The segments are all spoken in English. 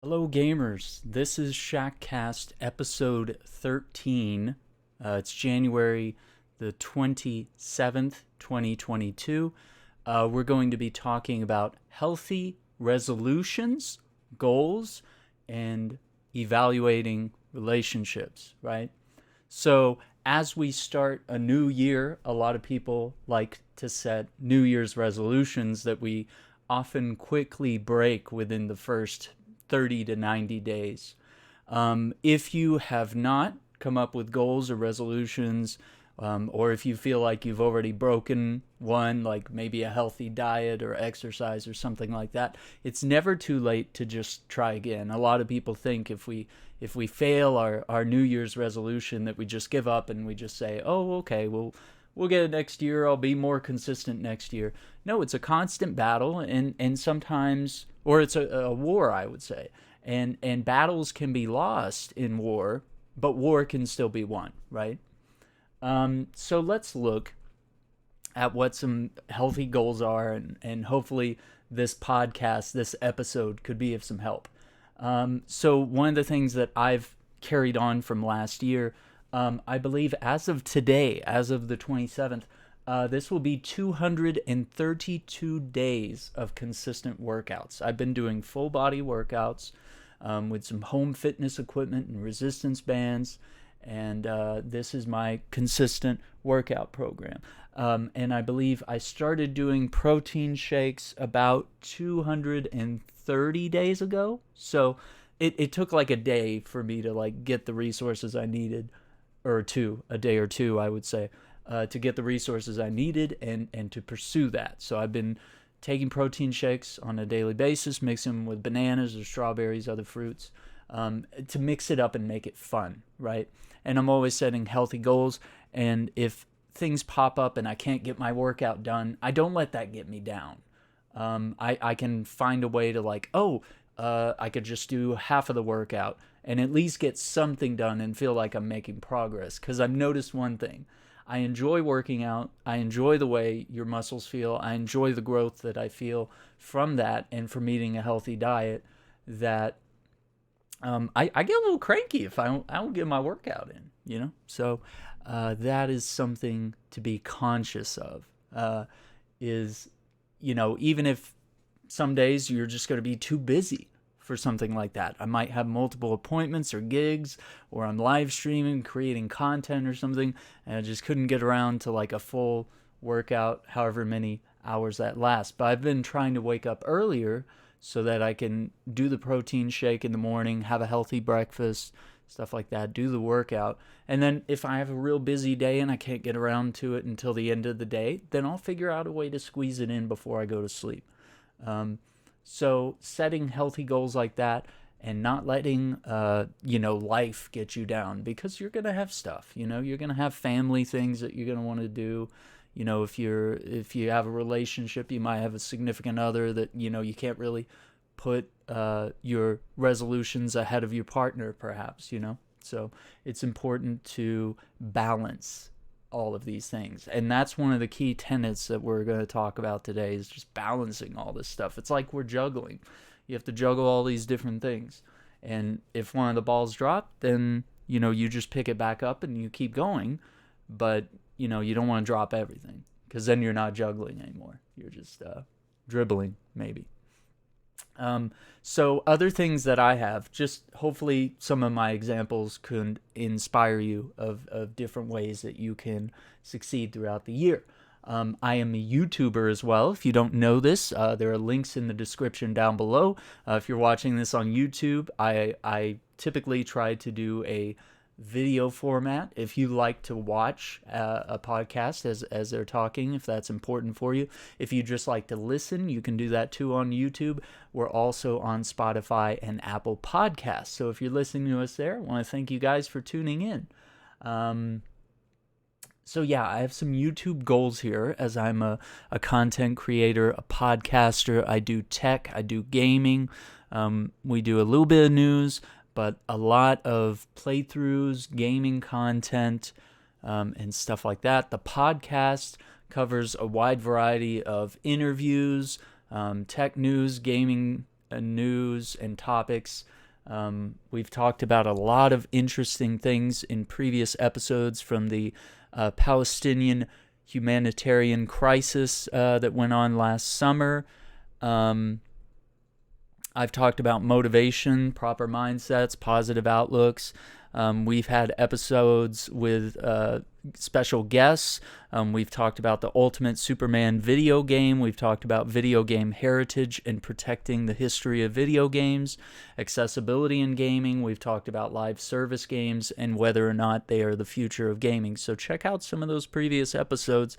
Hello, gamers. This is Shackcast episode 13. It's January the 27th, 2022. We're going to be talking about healthy resolutions, goals, and evaluating relationships, right? So, as we start a new year, a lot of people like to set New Year's resolutions that we often quickly break within the first 30 to 90 days. If you have not come up with goals or resolutions, or if you feel like you've already broken one, like maybe a healthy diet or exercise or something like that, it's never too late to just try again. A lot of people think if we fail our New Year's resolution that we just give up and we just say, oh, okay, we'll get it next year. I'll be more consistent next year. No, it's a constant battle, and sometimes, or it's a war, I would say. And battles can be lost in war, but war can still be won, right? So let's look at what some healthy goals are, and hopefully this podcast, this episode, could be of some help. So one of the things that I've carried on from last year, I believe as of today, as of the 27th, this will be 232 days of consistent workouts. I've been doing full body workouts with some home fitness equipment and resistance bands, and this is my consistent workout program. And I believe I started doing protein shakes about 230 days ago. So it took like a day for me to like get the resources I needed, or a day or two, I would say, to get the resources I needed and to pursue that. So I've been taking protein shakes on a daily basis, mixing them with bananas or strawberries, other fruits, to mix it up and make it fun, right? And I'm always setting healthy goals. And if things pop up and I can't get my workout done, I don't let that get me down. I can find a way to like, I could just do half of the workout and at least get something done and feel like I'm making progress. Because I've noticed one thing. I enjoy working out. I enjoy the way your muscles feel. I enjoy the growth that I feel from that and from eating a healthy diet, that I get a little cranky if I don't get my workout in, you know? So that is something to be conscious of, is, even if some days you're just going to be too busy for something like that. I might have multiple appointments or gigs, or I'm live streaming, creating content or something, and I just couldn't get around to like a full workout, however many hours that lasts. But I've been trying to wake up earlier so that I can do the protein shake in the morning, have a healthy breakfast, stuff like that, do the workout. And then if I have a real busy day and I can't get around to it until the end of the day, then I'll figure out a way to squeeze it in before I go to sleep. So setting healthy goals like that and not letting, life get you down, because you're going to have stuff, you're going to have family things that you're going to want to do. If you have a relationship, you might have a significant other that, you can't really put your resolutions ahead of your partner, perhaps, So it's important to balance all of these things. And that's one of the key tenets that we're going to talk about today, is just balancing all this stuff. It's like we're juggling. You have to juggle all these different things. And if one of the balls drop, then, you just pick it back up and you keep going. But, you don't want to drop everything, because then you're not juggling anymore. You're just dribbling, maybe. So other things that I have, just hopefully some of my examples could inspire you of different ways that you can succeed throughout the year. I am a YouTuber as well. If you don't know this, there are links in the description down below. If you're watching this on YouTube, I typically try to do a video format. If you like to watch a podcast as they're talking, if that's important for you. If you just like to listen, you can do that too on YouTube. We're also on Spotify and Apple Podcasts. So if you're listening to us there, I want to thank you guys for tuning in. So yeah, I have some YouTube goals here, as I'm a content creator, a podcaster. I do tech, I do gaming. We do a little bit of news, but a lot of playthroughs, gaming content, and stuff like that. The podcast covers a wide variety of interviews, tech news, gaming news and topics. We've talked about a lot of interesting things in previous episodes, from the Palestinian humanitarian crisis that went on last summer. I've talked about motivation, proper mindsets, positive outlooks. We've had episodes with special guests. We've talked about the Ultimate Superman video game. We've talked about video game heritage and protecting the history of video games, accessibility in gaming. We've talked about live service games and whether or not they are the future of gaming. So check out some of those previous episodes.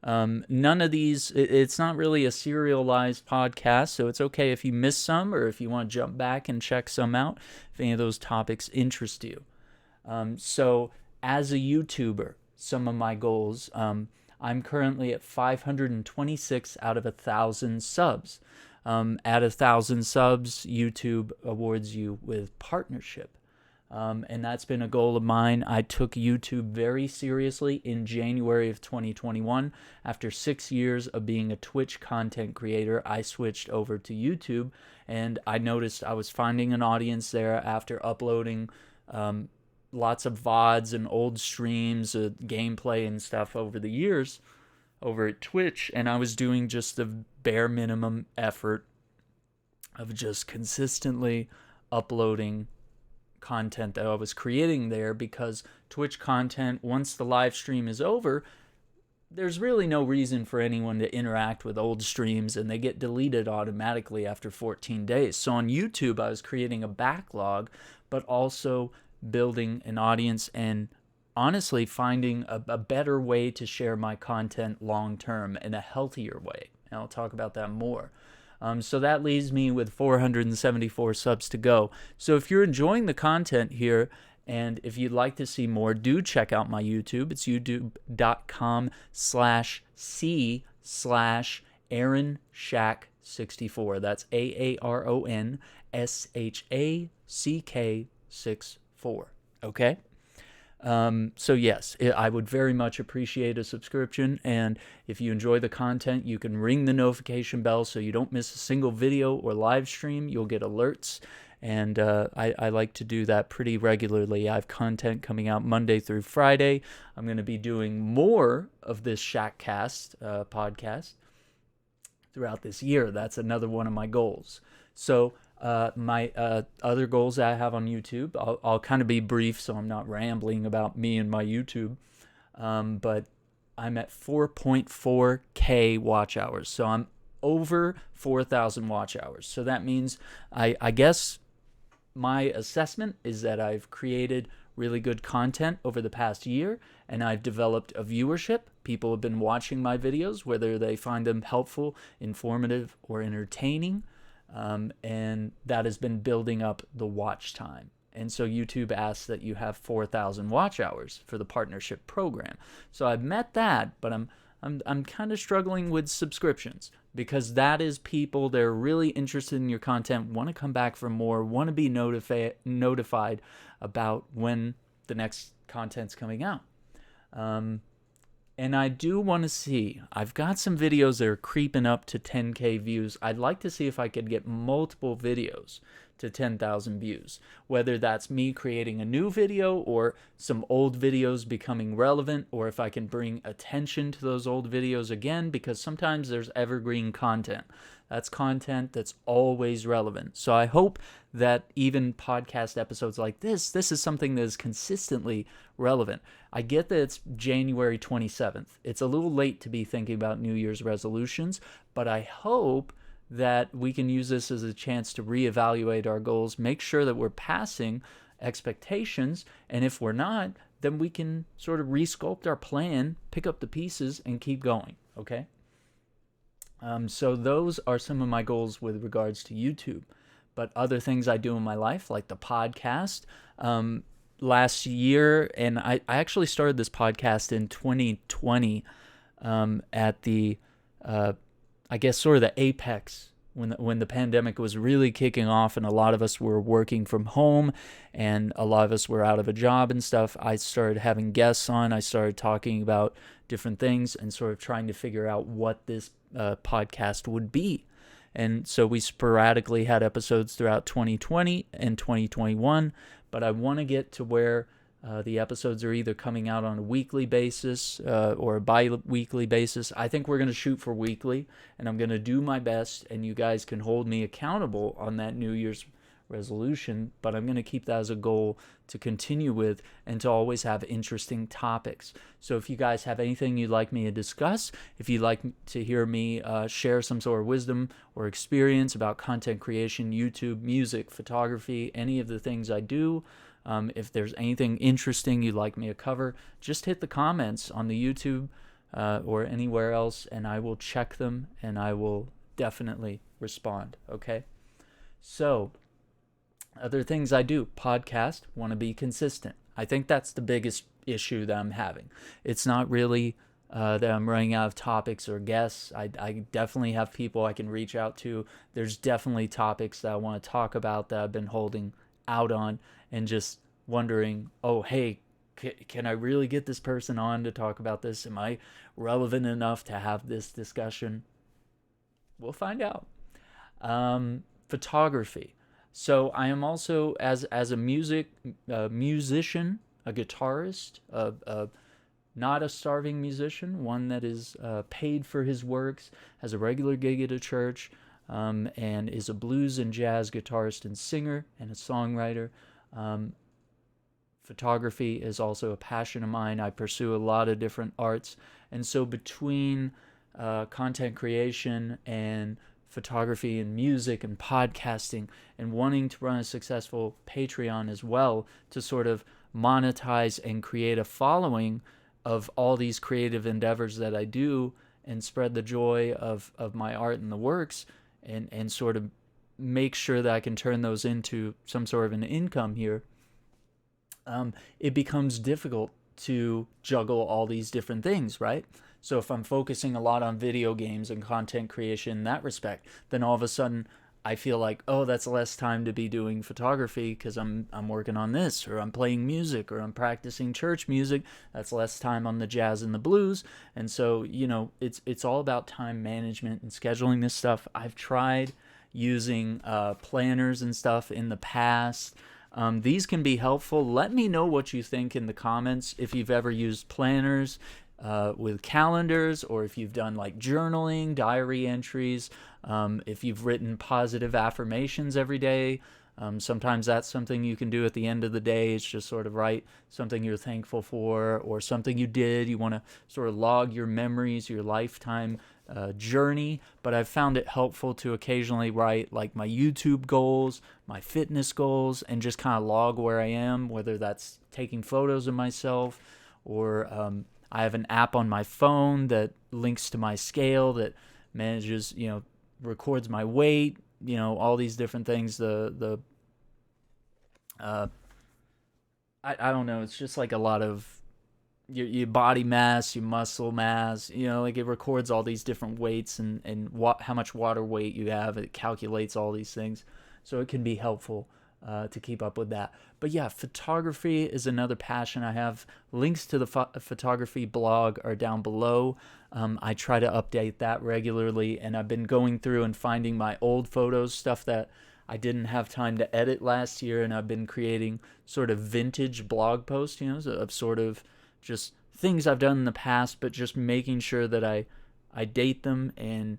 None of these, it's not really a serialized podcast, so it's okay if you miss some, or if you want to jump back and check some out, if any of those topics interest you. So as a YouTuber, some of my goals, I'm currently at 526 out of 1,000 subs. At 1,000 subs, YouTube awards you with partnership. And that's been a goal of mine. I took YouTube very seriously in January of 2021. After 6 years of being a Twitch content creator, I switched over to YouTube, and I noticed I was finding an audience there after uploading lots of VODs and old streams of gameplay and stuff over the years over at Twitch, and I was doing just the bare minimum effort of just consistently uploading content that I was creating there, because Twitch content, once the live stream is over, there's really no reason for anyone to interact with old streams, and they get deleted automatically after 14 days. So on YouTube, I was creating a backlog, but also building an audience and honestly finding a better way to share my content long term in a healthier way. And I'll talk about that more. So that leaves me with 474 subs to go. So if you're enjoying the content here, and if you'd like to see more, do check out my YouTube. It's youtube.com/c/AaronShack64. That's AaronShack64. Okay? So yes, I would very much appreciate a subscription, and if you enjoy the content, you can ring the notification bell so you don't miss a single video or live stream. You'll get alerts, and I like to do that pretty regularly. I have content coming out Monday through Friday. I'm going to be doing more of this Shackcast podcast throughout this year. That's another one of my goals. So my other goals that I have on YouTube, I'll kind of be brief so I'm not rambling about me and my YouTube, but I'm at 4.4K watch hours. So I'm over 4,000 watch hours. So that means I guess my assessment is that I've created really good content over the past year, and I've developed a viewership. People have been watching my videos, whether they find them helpful, informative, or entertaining. And that has been building up the watch time. And so YouTube asks that you have 4,000 watch hours for the partnership program. So I've met that, but I'm kind of struggling with subscriptions, because that is people, they're really interested in your content, want to come back for more, want to be notified about when the next content's coming out. And I do want to see, I've got some videos that are creeping up to 10K views. I'd like to see if I could get multiple videos to 10,000 views, whether that's me creating a new video or some old videos becoming relevant, or if I can bring attention to those old videos again, because sometimes there's evergreen content. That's content that's always relevant. So I hope that even podcast episodes like this is something that is consistently relevant. I get that it's January 27th. It's a little late to be thinking about New Year's resolutions, but I hope that we can use this as a chance to reevaluate our goals, make sure that we're passing expectations, and if we're not, then we can sort of resculpt our plan, pick up the pieces, and keep going, okay? So those are some of my goals with regards to YouTube. But other things I do in my life, like the podcast, last year, and I actually started this podcast in 2020 at the, I guess, sort of the apex when the pandemic was really kicking off, and a lot of us were working from home, and a lot of us were out of a job and stuff. I started having guests on. I started talking about different things and sort of trying to figure out what this podcast would be. And so we sporadically had episodes throughout 2020 and 2021, but I want to get to where the episodes are either coming out on a weekly basis or a bi-weekly basis. I think we're going to shoot for weekly, and I'm going to do my best, and you guys can hold me accountable on that New Year's resolution, but I'm going to keep that as a goal to continue with and to always have interesting topics. So if you guys have anything you'd like me to discuss, if you'd like to hear me share some sort of wisdom or experience about content creation, YouTube, music, photography, any of the things I do, if there's anything interesting you'd like me to cover, just hit the comments on the YouTube or anywhere else, and I will check them, and I will definitely respond, okay? So, other things I do, podcast, want to be consistent. I think that's the biggest issue that I'm having. It's not really that I'm running out of topics or guests. I definitely have people I can reach out to. There's definitely topics that I want to talk about that I've been holding out on and just wondering, oh, hey, can I really get this person on to talk about this? Am I relevant enough to have this discussion? We'll find out. Photography. So I am also, as a musician, a guitarist, not a starving musician, one that is paid for his works, has a regular gig at a church, and is a blues and jazz guitarist and singer and a songwriter. Photography is also a passion of mine. I pursue a lot of different arts. And so between content creation and photography and music and podcasting and wanting to run a successful Patreon as well to sort of monetize and create a following of all these creative endeavors that I do and spread the joy of my art and the works and sort of make sure that I can turn those into some sort of an income here, it becomes difficult to juggle all these different things, right? So if I'm focusing a lot on video games and content creation in that respect, then all of a sudden I feel like, oh, that's less time to be doing photography because I'm working on this, or I'm playing music, or I'm practicing church music. That's less time on the jazz and the blues. And so, it's all about time management and scheduling this stuff. I've tried using planners and stuff in the past. These can be helpful. Let me know what you think in the comments if you've ever used planners with calendars, or if you've done like journaling, diary entries, if you've written positive affirmations every day. Sometimes that's something you can do at the end of the day. It's just sort of write something you're thankful for, or something you did. You want to sort of log your memories, your lifetime journey. But I've found it helpful to occasionally write like my YouTube goals, my fitness goals, and just kind of log where I am, whether that's taking photos of myself, or I have an app on my phone that links to my scale that manages, records my weight, all these different things. I don't know. It's just like a lot of your body mass, your muscle mass, like it records all these different weights and how much water weight you have. It calculates all these things. So it can be helpful to keep up with that. But yeah, photography is another passion I have. Links to the photography blog are down below. I try to update that regularly, and I've been going through and finding my old photos, stuff that I didn't have time to edit last year, and I've been creating sort of vintage blog posts, of sort of just things I've done in the past, but just making sure that I date them and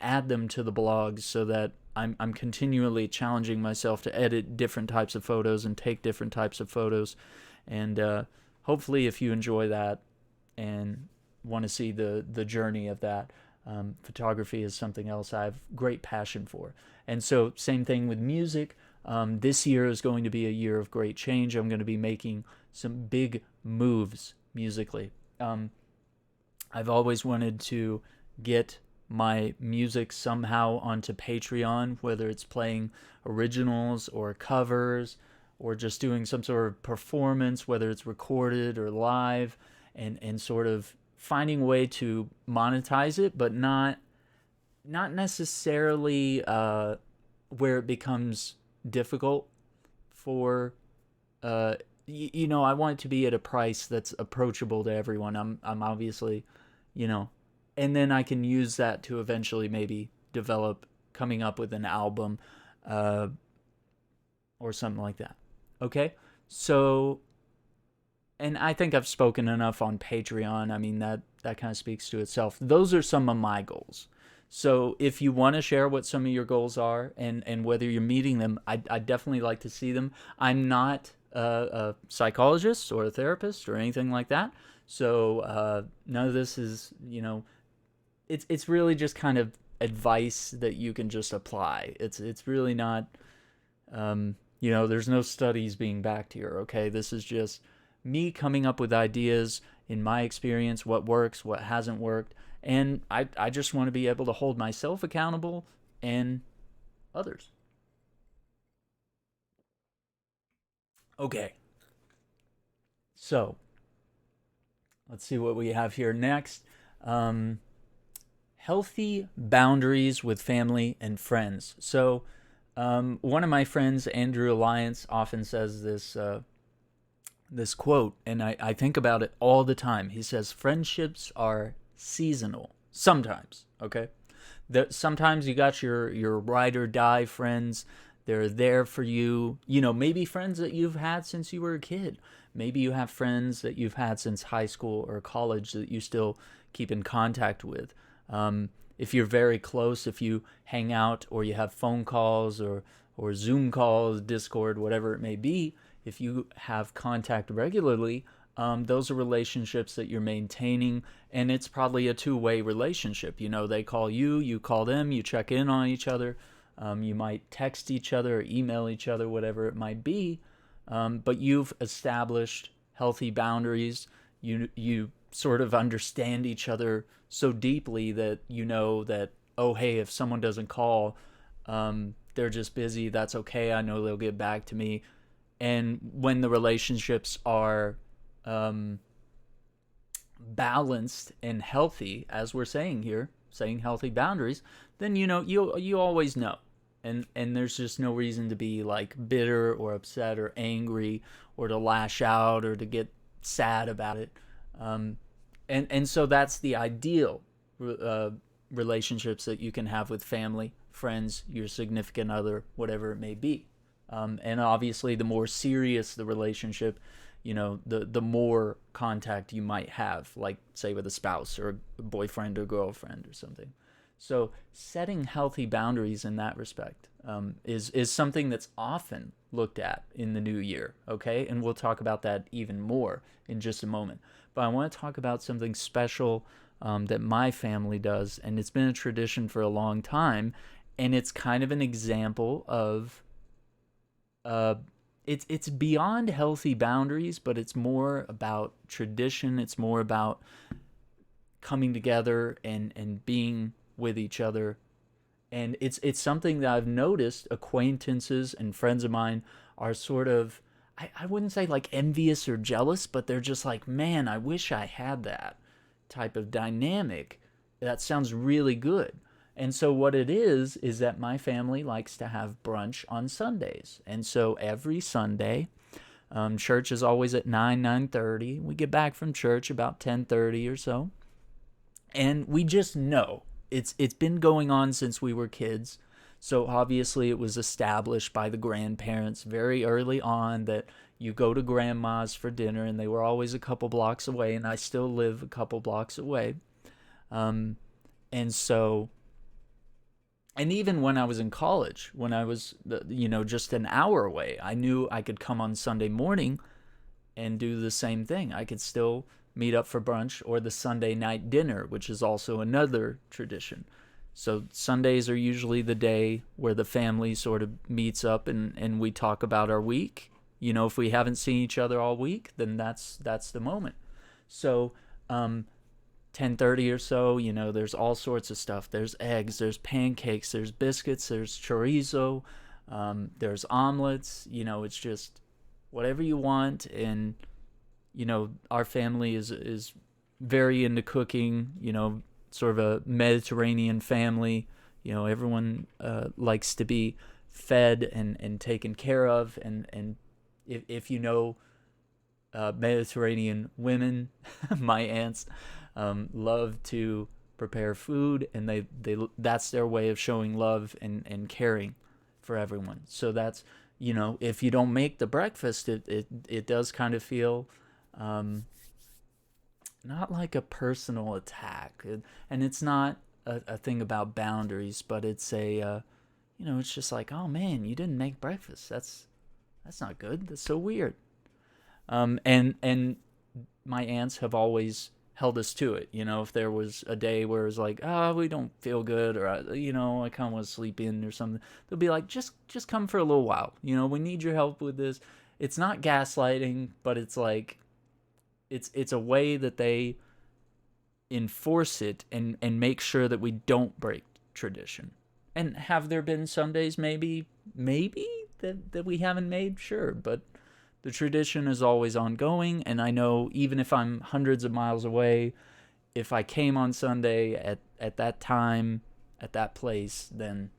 add them to the blog so that I'm continually challenging myself to edit different types of photos and take different types of photos. And hopefully if you enjoy that and want to see the journey of that, photography is something else I have great passion for. And so same thing with music. This year is going to be a year of great change. I'm going to be making some big moves musically. I've always wanted to get my music somehow onto Patreon, whether it's playing originals or covers or just doing some sort of performance, whether it's recorded or live, and sort of finding a way to monetize it, but not necessarily where it becomes difficult for I want it to be at a price that's approachable to everyone. I'm obviously, and then I can use that to eventually maybe develop coming up with an album, uh, or something like that. Okay, so, and I think I've spoken enough on Patreon. I mean, that kind of speaks to itself. Those are some of my goals. So if you want to share what some of your goals are, and whether you're meeting them, I definitely like to see them. I'm not a psychologist or a therapist or anything like that. So none of this is, it's really just kind of advice that you can just apply. It's really not, there's no studies being backed here. Okay, this is just me coming up with ideas in my experience, what works, what hasn't worked, and I just want to be able to hold myself accountable and others. Okay, so let's see what we have here next. Um, Healthy boundaries with family and friends. So, one of my friends, Andrew Alliance, often says this quote, and I think about it all the time. He says, friendships are seasonal. Sometimes, okay? Sometimes you got your ride or die friends. They're there for you. Maybe friends that you've had since you were a kid. Maybe you have friends that you've had since high school or college that you still keep in contact with. If you're very close, if you hang out or you have phone calls or Zoom calls, Discord, whatever it may be, if you have contact regularly, those are relationships that you're maintaining, and it's probably a two-way relationship. They call you, you call them, you check in on each other. You might text each other or email each other, whatever it might be. But you've established healthy boundaries. You sort of understand each other so deeply that you know that, oh, hey, if someone doesn't call, they're just busy. That's okay. I know they'll get back to me. And when the relationships are balanced and healthy, as we're saying here, saying healthy boundaries, then you always know. And there's just no reason to be like bitter or upset or angry or to lash out or to get sad about it. And so that's the ideal relationships that you can have with family, friends, your significant other, whatever it may be. And obviously, the more serious the relationship, the more contact you might have, like, say, with a spouse or a boyfriend or girlfriend or something. So setting healthy boundaries in that respect is something that's often looked at in the new year, okay? And we'll talk about that even more in just a moment. But I want to talk about something special that my family does, and it's been a tradition for a long time, and it's kind of an example of it's beyond healthy boundaries, but it's more about tradition. It's more about coming together and being with each other. And it's something that I've noticed acquaintances and friends of mine are sort of, I wouldn't say like envious or jealous, but they're just like, man, I wish I had that type of dynamic. That sounds really good. And so what it is that my family likes to have brunch on Sundays. And so every Sunday, church is always at 9:30. We get back from church about 10:30 or so. And we just know it's been going on since we were kids. So obviously it was established by the grandparents very early on that you go to grandma's for dinner, and they were always a couple blocks away, and I still live a couple blocks away. And so, and even when I was in college, when I was, just an hour away, I knew I could come on Sunday morning and do the same thing. I could still meet up for brunch or the Sunday night dinner, which is also another tradition. So Sundays are usually the day where the family sort of meets up and we talk about our week. If we haven't seen each other all week, then that's the moment. So 10:30 or so, there's all sorts of stuff. There's eggs, there's pancakes, there's biscuits, there's chorizo, there's omelets. It's just whatever you want. And our family is very into cooking. Sort of a Mediterranean family. Everyone likes to be fed and taken care of. And if Mediterranean women, my aunts, love to prepare food, and they that's their way of showing love and caring for everyone. So that's, if you don't make the breakfast, it does kind of feel not like a personal attack. And it's not a thing about boundaries, but it's it's just like, oh man, you didn't make breakfast. That's not good. That's so weird. And my aunts have always held us to it. If there was a day where it was like, we don't feel good, or I kind of want to sleep in or something, they'll be like, just come for a little while. We need your help with this. It's not gaslighting, but it's like, it's a way that they enforce it and make sure that we don't break tradition. And have there been some days maybe that we haven't made? Sure, but the tradition is always ongoing, and I know even if I'm hundreds of miles away, if I came on Sunday at that time, at that place, then,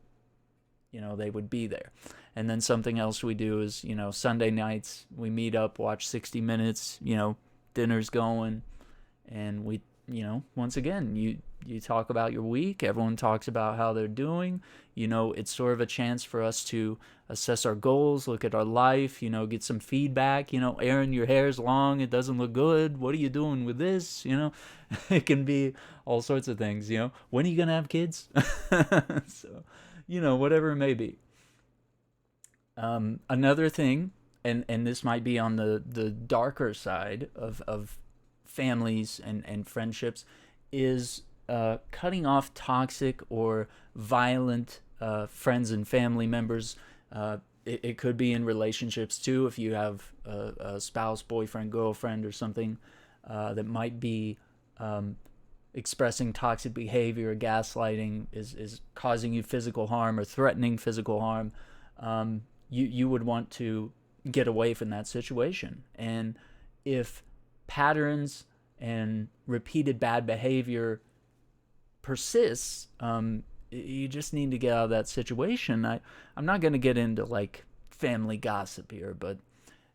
they would be there. And then something else we do is, Sunday nights, we meet up, watch 60 Minutes, dinner's going, and we, once again, you talk about your week, everyone talks about how they're doing. It's sort of a chance for us to assess our goals, look at our life, get some feedback. Aaron, your hair's long, it doesn't look good, what are you doing with this? It can be all sorts of things. When are you gonna have kids? So, whatever it may be. Another thing, and this might be on the darker side of families and friendships, is cutting off toxic or violent friends and family members. It could be in relationships too, if you have a spouse, boyfriend, girlfriend, or something that might be expressing toxic behavior or gaslighting, is causing you physical harm or threatening physical harm. You would want to get away from that situation. And if patterns and repeated bad behavior persists, you just need to get out of that situation. I'm not going to get into like family gossip here, but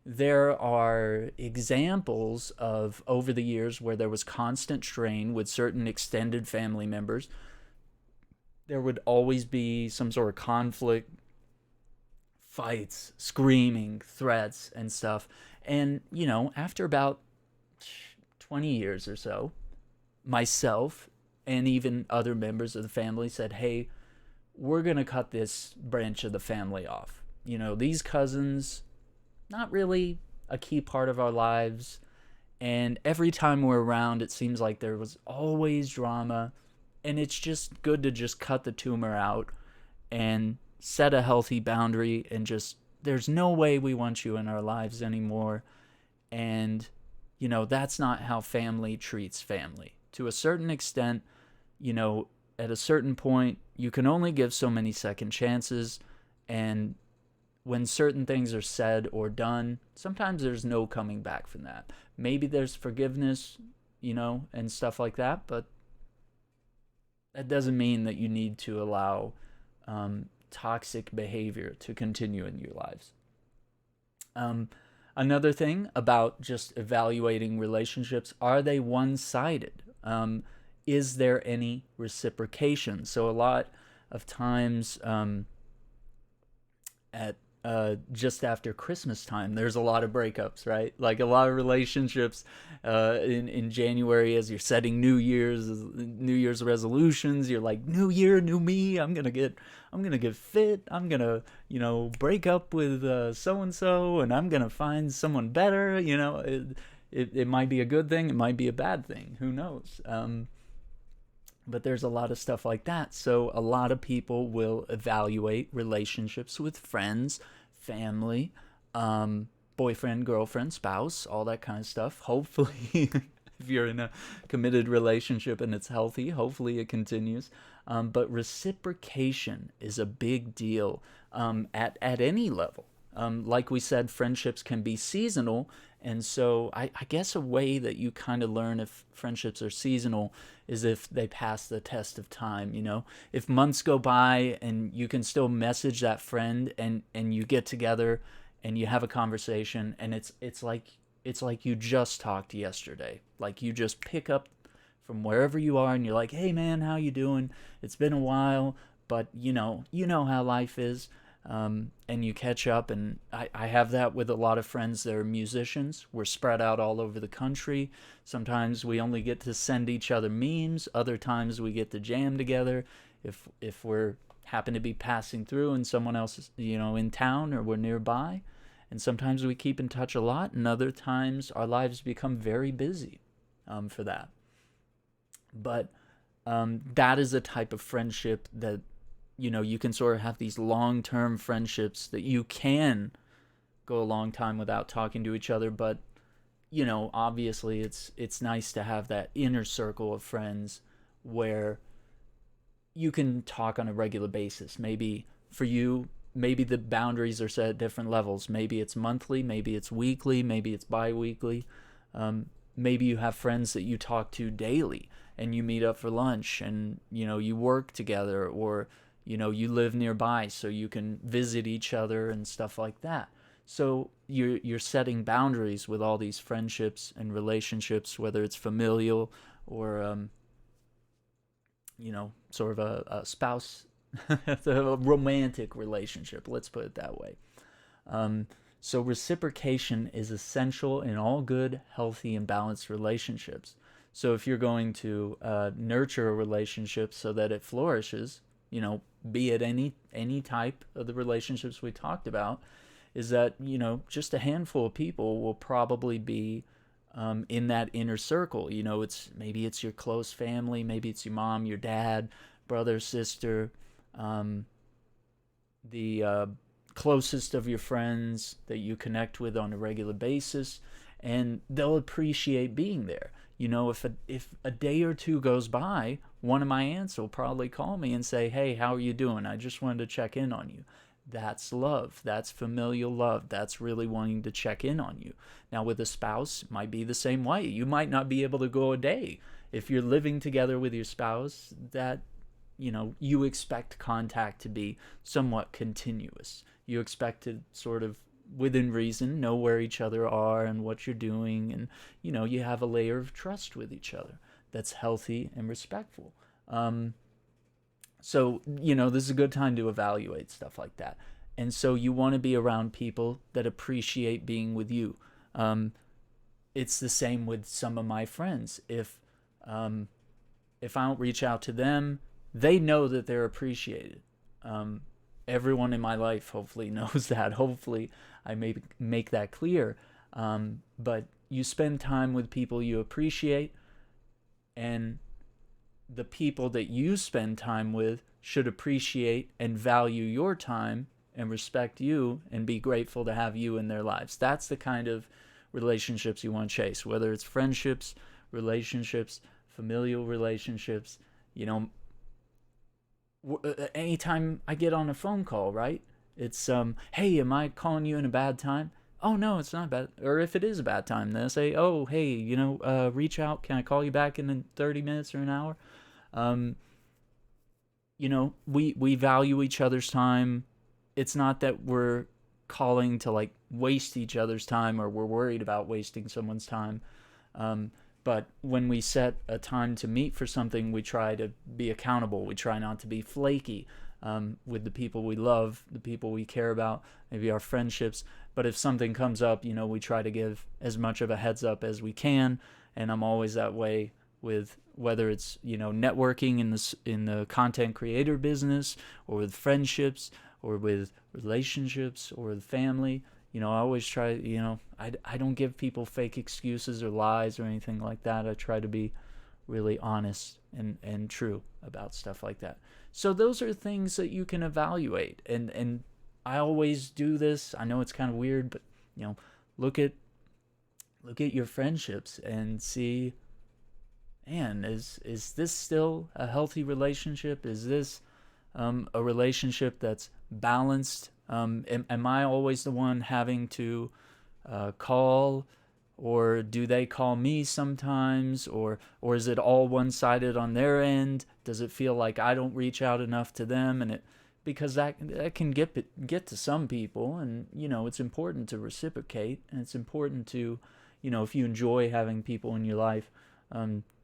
there are examples of over the years where there was constant strain with certain extended family members. There would always be some sort of conflict, fights, screaming, threats, and stuff. And, after about 20 years or so, myself and even other members of the family said, hey, we're going to cut this branch of the family off. These cousins, not really a key part of our lives. And every time we're around, it seems like there was always drama. And it's just good to just cut the tumor out and set a healthy boundary, and just, there's no way we want you in our lives anymore. And, that's not how family treats family. To a certain extent, at a certain point, you can only give so many second chances. And when certain things are said or done, sometimes there's no coming back from that. Maybe there's forgiveness, and stuff like that, but that doesn't mean that you need to allow toxic behavior to continue in your lives. Another thing about just evaluating relationships, are they one-sided? Is there any reciprocation? So a lot of times at just after Christmas time, there's a lot of breakups, right? Like a lot of relationships in January, as you're setting New Year's resolutions, you're like, new year, new me. I'm gonna get fit. I'm gonna break up with so and so, and I'm gonna find someone better. It might be a good thing. It might be a bad thing. Who knows? But there's a lot of stuff like that. So a lot of people will evaluate relationships with friends, family, boyfriend, girlfriend, spouse, all that kind of stuff. Hopefully, if you're in a committed relationship and it's healthy, hopefully it continues. But reciprocation is a big deal at any level. Like we said, friendships can be seasonal. And so I guess a way that you kind of learn if friendships are seasonal is if they pass the test of time. If months go by and you can still message that friend and you get together and you have a conversation, and it's like you just talked yesterday. Like you just pick up from wherever you are, and you're like, hey man, how you doing? It's been a while, but you know how life is. And you catch up, and I have that with a lot of friends that are musicians. We're spread out all over the country. Sometimes we only get to send each other memes. Other times we get to jam together if we're happen to be passing through and someone else is, in town or we're nearby. And sometimes we keep in touch a lot, and other times our lives become very busy for that. But that is a type of friendship that, you can sort of have these long-term friendships that you can go a long time without talking to each other. But, obviously it's nice to have that inner circle of friends where you can talk on a regular basis. Maybe for you, maybe the boundaries are set at different levels. Maybe it's monthly, maybe it's weekly, maybe it's bi-weekly. Maybe you have friends that you talk to daily and you meet up for lunch, and you work together, or you live nearby so you can visit each other and stuff like that. So you're setting boundaries with all these friendships and relationships, whether it's familial or sort of a spouse, a romantic relationship, let's put it that way. So reciprocation is essential in all good, healthy, and balanced relationships. So if you're going to nurture a relationship so that it flourishes, be it any type of the relationships we talked about, is that, just a handful of people will probably be in that inner circle. Maybe it's your close family, maybe it's your mom, your dad, brother, sister, the closest of your friends that you connect with on a regular basis, and they'll appreciate being there. If a day or two goes by, one of my aunts will probably call me and say, hey, how are you doing? I just wanted to check in on you. That's love. That's familial love. That's really wanting to check in on you. Now, with a spouse, it might be the same way. You might not be able to go a day. If you're living together with your spouse, that, you expect contact to be somewhat continuous. You expect to sort of, within reason, know where each other are and what you're doing. And, you have a layer of trust with each other that's healthy and respectful. So, this is a good time to evaluate stuff like that. And so you want to be around people that appreciate being with you. It's the same with some of my friends. If I don't reach out to them, they know that they're appreciated. Everyone in my life hopefully knows that. Hopefully I may make that clear. But you spend time with people you appreciate, and the people that you spend time with should appreciate and value your time and respect you and be grateful to have you in their lives. That's the kind of relationships you want to chase, whether it's friendships, relationships, familial relationships. Anytime I get on a phone call, right? It's, hey, am I calling you in a bad time? Oh, no, it's not bad. Or if it is a bad time, then I say, oh, hey, reach out. Can I call you back in 30 minutes or an hour? We value each other's time. It's not that we're calling to waste each other's time, or we're worried about wasting someone's time. But when we set a time to meet for something, we try to be accountable. We try not to be flaky with the people we love, the people we care about, maybe our friendships. But if something comes up, we try to give as much of a heads up as we can. And I'm always that way with whether it's, networking in the content creator business, or with friendships, or with relationships, or with family. I always try, I don't give people fake excuses or lies or anything like that. I try to be really honest and true about stuff like that. So those are things that you can evaluate. And I always do this. I know it's kind of weird, but, look at your friendships and see, man, is this still a healthy relationship? Is this a relationship that's balanced? Am I always the one having to call, or do they call me sometimes, or is it all one-sided on their end? Does it feel like I don't reach out enough to them? And because that can get to some people, and it's important to reciprocate, and it's important to, if you enjoy having people in your life,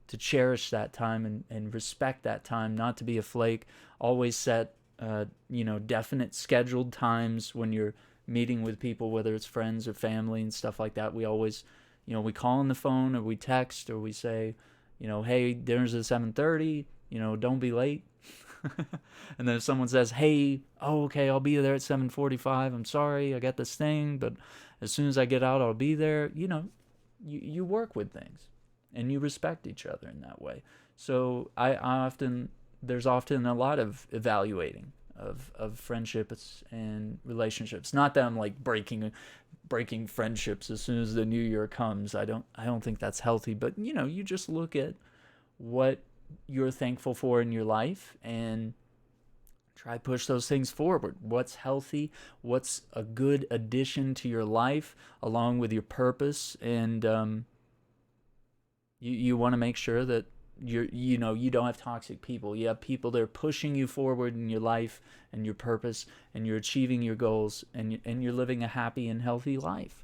to cherish that time and respect that time, not to be a flake. Always set, definite scheduled times when you're meeting with people, whether it's friends or family and stuff like that. We always, we call on the phone or we text or we say, hey, dinner's at 7:30, don't be late. And then if someone says, hey, okay, I'll be there at 7:45. I'm sorry, I got this thing, but as soon as I get out, I'll be there. You work with things and you respect each other in that way. So there's often a lot of evaluating of friendships and relationships. Not that I'm like breaking friendships as soon as the new year comes. I don't think that's healthy, but you just look at what you're thankful for in your life and try push those things forward. What's healthy, what's a good addition to your life along with your purpose, and you want to make sure that you don't have toxic people. You have people that are pushing you forward in your life and your purpose, and you're achieving your goals, and you're living a happy and healthy life.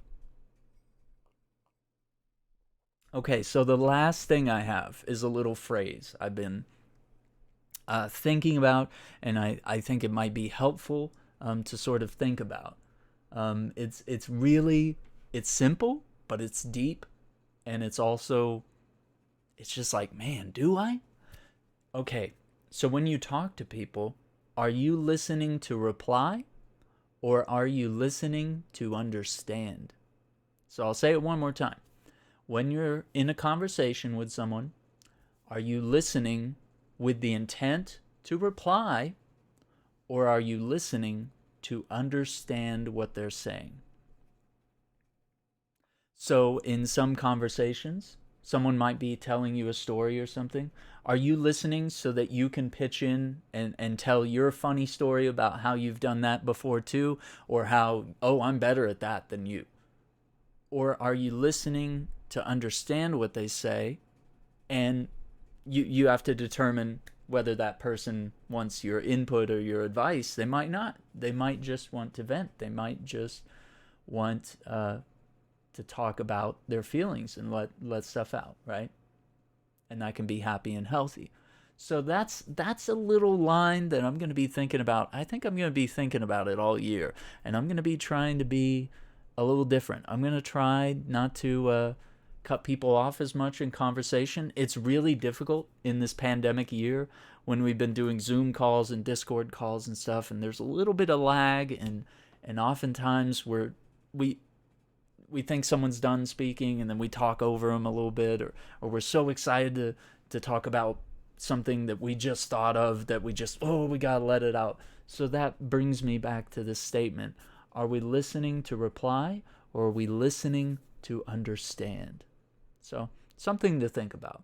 Okay, so the last thing I have is a little phrase I've been thinking about, and I think it might be helpful to sort of think about. It's really, it's simple, but it's deep, and it's just like, man, do I? Okay, so when you talk to people, are you listening to reply, or are you listening to understand? So I'll say it one more time. When you're in a conversation with someone, are you listening with the intent to reply, or are you listening to understand what they're saying? So in some conversations, someone might be telling you a story or something. Are you listening so that you can pitch in and tell your funny story about how you've done that before too, or how, I'm better at that than you? Or are you listening to understand what they say, and you have to determine whether that person wants your input or your advice? They might not. They might just want to vent. They might just want to talk about their feelings and let stuff out, right? And that can be happy and healthy. So that's a little line that I'm going to be thinking about. I think I'm going to be thinking about it all year, and I'm going to be trying to be a little different. I'm going to try not to cut people off as much in conversation. It's really difficult in this pandemic year when we've been doing Zoom calls and Discord calls and stuff, and there's a little bit of lag, and oftentimes we think someone's done speaking, and then we talk over them a little bit, or we're so excited to talk about something that we just thought of that we gotta let it out. So that brings me back to this statement. Are we listening to reply, or are we listening to understand? So something to think about.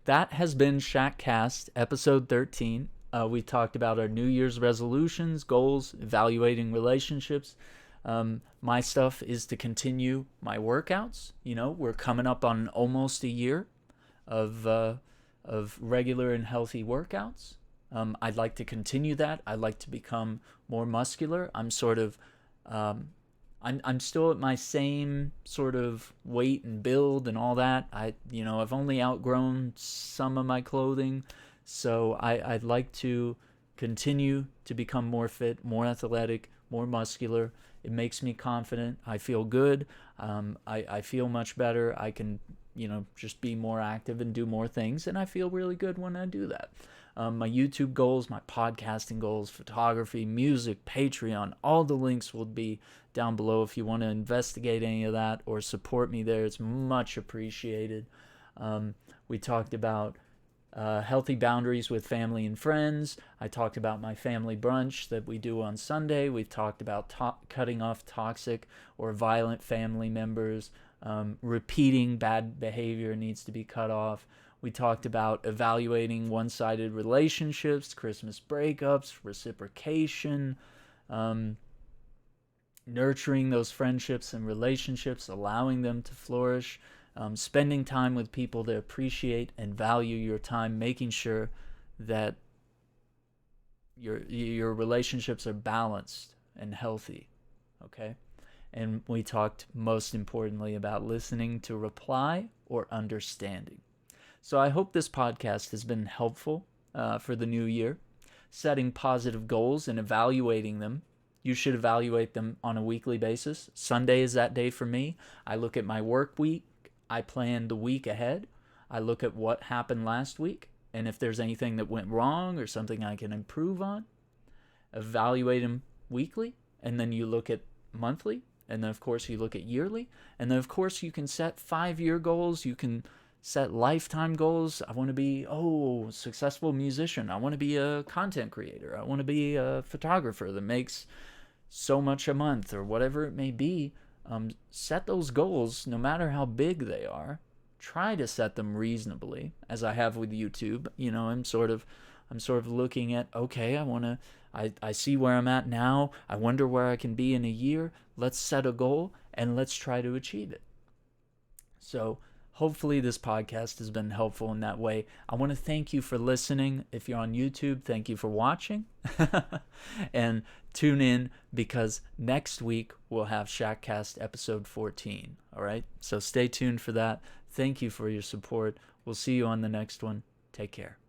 That has been Shackcast episode 13. We talked about our New Year's resolutions, goals, evaluating relationships. My stuff is to continue my workouts. We're coming up on almost a year of regular and healthy workouts. I'd like to continue that. I'd like to become more muscular. I'm sort of I'm still at my same sort of weight and build and all that. I've only outgrown some of my clothing, so I'd like to continue to become more fit, more athletic, more muscular. It makes me confident. I feel good. I feel much better. I can, just be more active and do more things, and I feel really good when I do that. My YouTube goals, my podcasting goals, photography, music, Patreon, all the links will be down below if you want to investigate any of that or support me there. It's much appreciated. We talked about healthy boundaries with family and friends. I talked about my family brunch that we do on Sunday. We've talked about cutting off toxic or violent family members. Repeating bad behavior needs to be cut off. We talked about evaluating one-sided relationships, Christmas breakups, reciprocation, nurturing those friendships and relationships, allowing them to flourish, spending time with people that appreciate and value your time, making sure that your relationships are balanced and healthy, okay? And we talked most importantly about listening to reply or understanding. So I hope this podcast has been helpful for the new year. Setting positive goals and evaluating them. You should evaluate them on a weekly basis. Sunday is that day for me. I look at my work week. I plan the week ahead. I look at what happened last week, and if there's anything that went wrong or something I can improve on. Evaluate them weekly, and then you look at monthly, and then of course you look at yearly, and then of course you can set 5-year goals. You can set lifetime goals. I want to be a successful musician. I want to be a content creator. I want to be a photographer that makes so much a month, or whatever it may be. Set those goals, no matter how big they are. Try to set them reasonably, as I have with YouTube. I'm sort of looking at, okay, I see where I'm at now. I wonder where I can be in a year. Let's set a goal and let's try to achieve it. So hopefully this podcast has been helpful in that way. I want to thank you for listening. If you're on YouTube, thank you for watching. And tune in, because next week we'll have Shackcast episode 14. All right? So stay tuned for that. Thank you for your support. We'll see you on the next one. Take care.